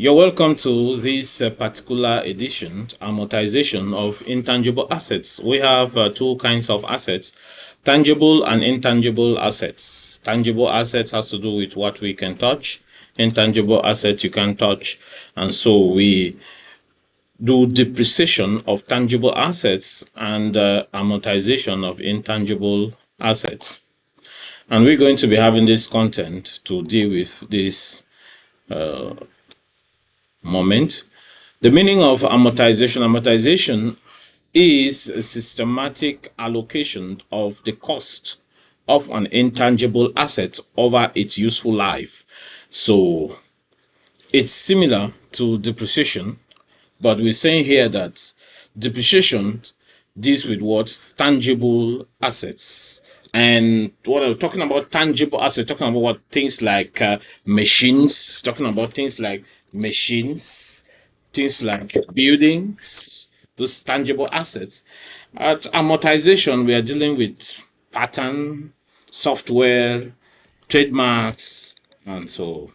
You're welcome to this particular edition, amortization of intangible assets. We have two kinds of assets, tangible and intangible assets. Tangible assets has to do with what we can touch. Intangible assets you can touch. And so we do depreciation of tangible assets and amortization of intangible assets. And we're going to be having this content to deal with this moment. The meaning of amortization. Amortization is a systematic allocation of the cost of an intangible asset over its useful life. So it's similar to depreciation, but we're saying here that depreciation deals with what? Tangible assets. And what I'm talking about, tangible assets, talking about what things like machines, talking about things like buildings, those tangible assets. At amortization, we are dealing with pattern, software, trademarks, and so.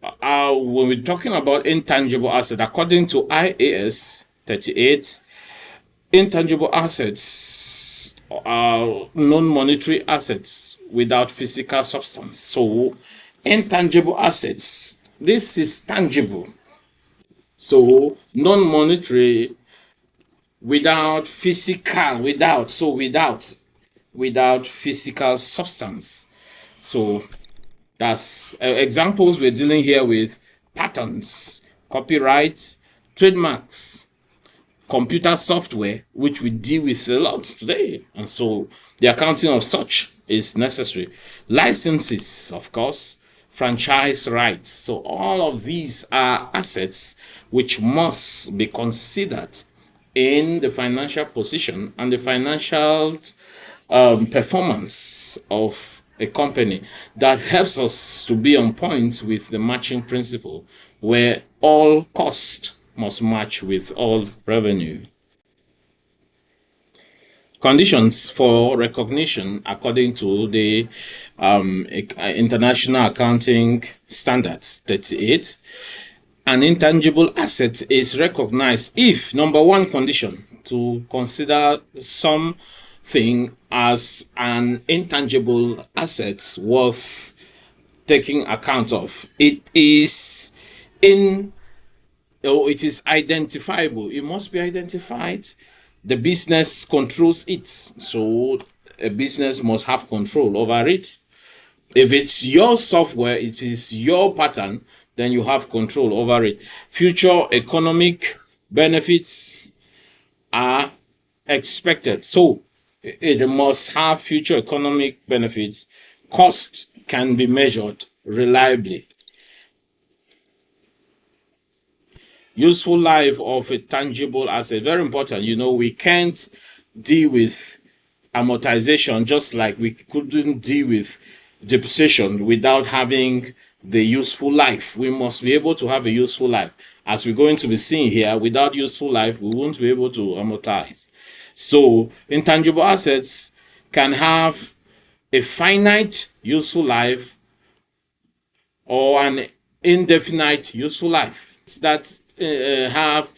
When we're talking about intangible assets, according to IAS 38, intangible assets are non-monetary assets without physical substance. So, intangible assets, this is tangible. So, non-monetary without physical, without physical substance. So, that's examples we're dealing here with: patents, copyright, trademarks, computer software, which we deal with a lot today. And so the accounting of such is necessary. Licenses, of course, franchise rights. So all of these are assets which must be considered in the financial position and the financial performance of a company. That helps us to be on point with the matching principle, where all cost must match with all revenue. Conditions for recognition according to the International Accounting Standards 38. An intangible asset is recognized if, number one condition, to consider something as an intangible asset worth taking account of, it is identifiable. It must be identified. The business controls it, so a business must have control over it. If it's your software, it is your pattern, then you have control over it. Future economic benefits are expected, so it must have future economic benefits. Cost can be measured reliably. Useful life of a tangible asset, very important. We can't deal with amortization just like we couldn't deal with depreciation without having the useful life. We must be able to have a useful life. As we're going to be seeing here, without useful life, we won't be able to amortize. So intangible assets can have a finite useful life or an indefinite useful life. That have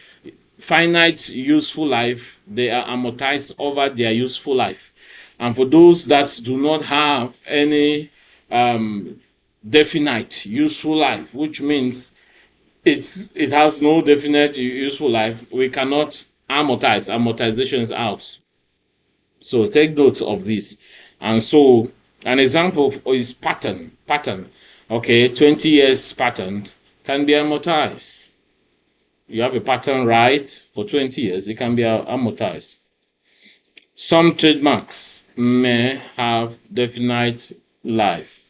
finite useful life, they are amortized over their useful life. And for those that do not have any definite useful life, which means it has no definite useful life, we cannot amortize. Amortization is out. So take note of this. And so an example is pattern. Okay, 20 years patent can be amortized. You have a patent right for 20 years, it can be amortized. Some trademarks may have definite life,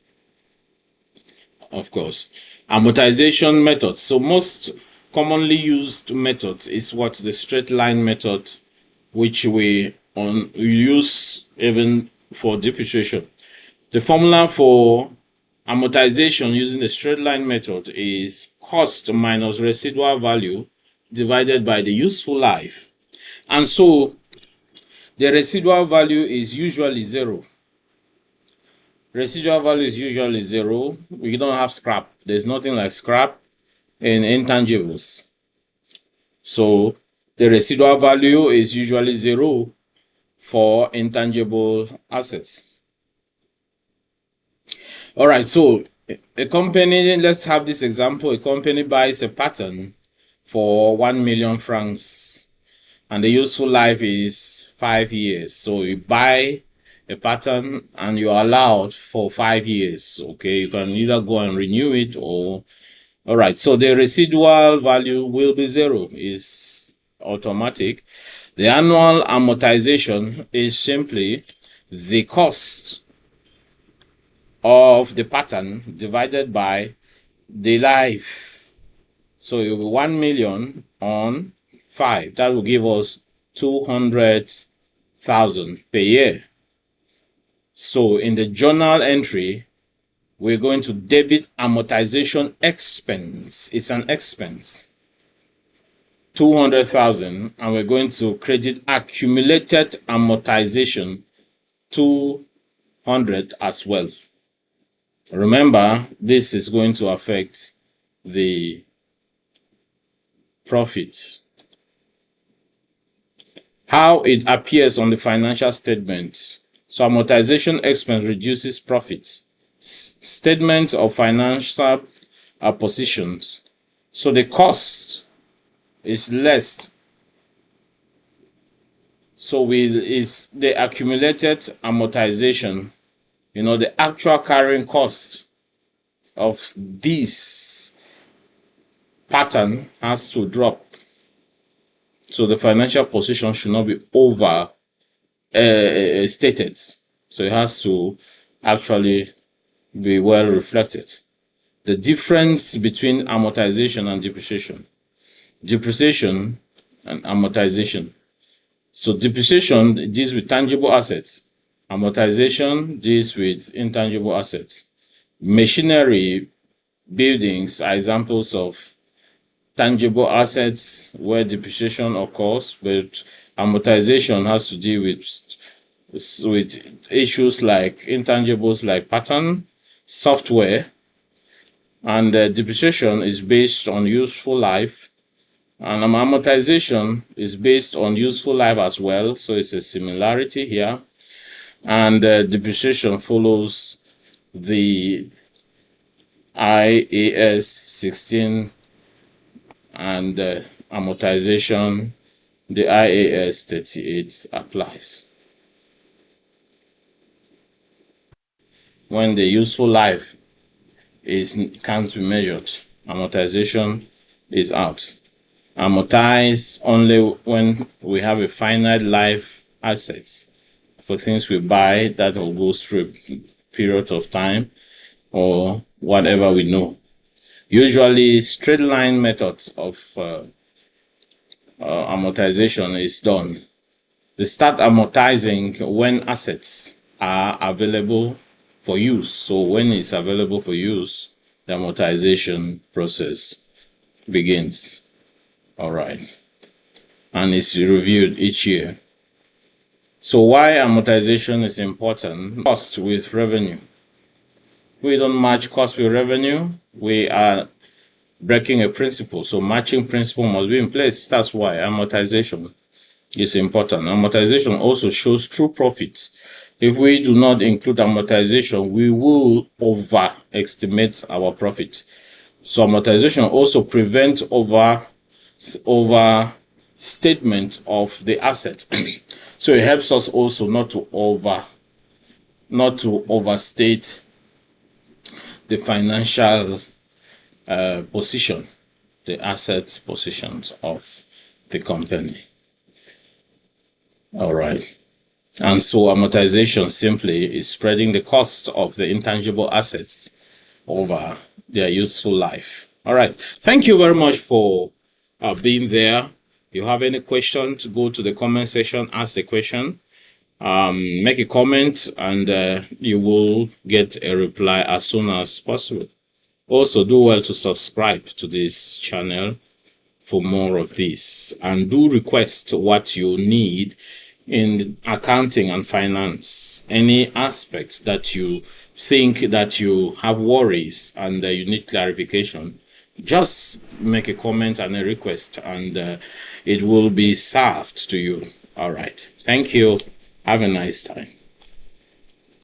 of course. Amortization method. So most commonly used method is what? The straight line method, which we use even for depreciation. The formula for amortization using the straight line method is cost minus residual value divided by the useful life. And so the residual value is usually 0. Residual value is usually 0. We don't have scrap. There's nothing like scrap in intangibles. So the residual value is usually 0 for intangible assets. All right, so a company, let's have this example. A company buys a pattern for 1 million francs and the useful life is 5 years. So you buy a pattern and you're allowed for 5 years. Okay, you can either go and renew it or... All right, so the residual value will be 0, is automatic. The annual amortization is simply the cost of the pattern divided by the life. So it will be 1 million on 5. That will give us 200,000 per year. So in the journal entry, we're going to debit amortization expense. It's an expense. 200,000, and we're going to credit accumulated amortization 200 as well. Remember, this is going to affect the profit. How it appears on the financial statement. So amortization expense reduces profits. Statements of financial positions. So the cost is less. So is the accumulated amortization. You know, the actual carrying cost of this pattern has to drop. So the financial position should not be over stated. So it has to actually be well reflected. The difference between amortization and depreciation. Depreciation and amortization. So depreciation deals with tangible assets. Amortization deals with intangible assets. Machinery, buildings are examples of tangible assets where depreciation occurs, but amortization has to deal with issues like intangibles like pattern, software, and depreciation is based on useful life, and amortization is based on useful life as well. So it's a similarity here. And depreciation follows the IAS 16 and amortization, the IAS 38 applies. When the useful life can't be measured, amortization is out. Amortize only when we have a finite life assets for things we buy that will go through a period of time or whatever we know. Usually straight line methods of amortization is done. They start amortizing when assets are available for use. So when it's available for use, the amortization process begins. All right. And it's reviewed each year. So why amortization is important? Cost with revenue. We don't match cost with revenue. We are breaking a principle. So matching principle must be in place. That's why amortization is important. Amortization also shows true profit. If we do not include amortization, we will overestimate our profit. So amortization also prevents overstatement of the asset. So it helps us also not to overstate the financial position, the asset positions of the company. All right. And so amortization simply is spreading the cost of the intangible assets over their useful life. All right. Thank you very much for being there. If you have any questions, go to the comment section, ask a question, make a comment, and you will get a reply as soon as possible. Also, do well to subscribe to this channel for more of this, and do request what you need in accounting and finance, any aspects that you think that you have worries and you need clarification, just make a comment and a request, and it will be served to you. All right. Thank you. Have a nice time.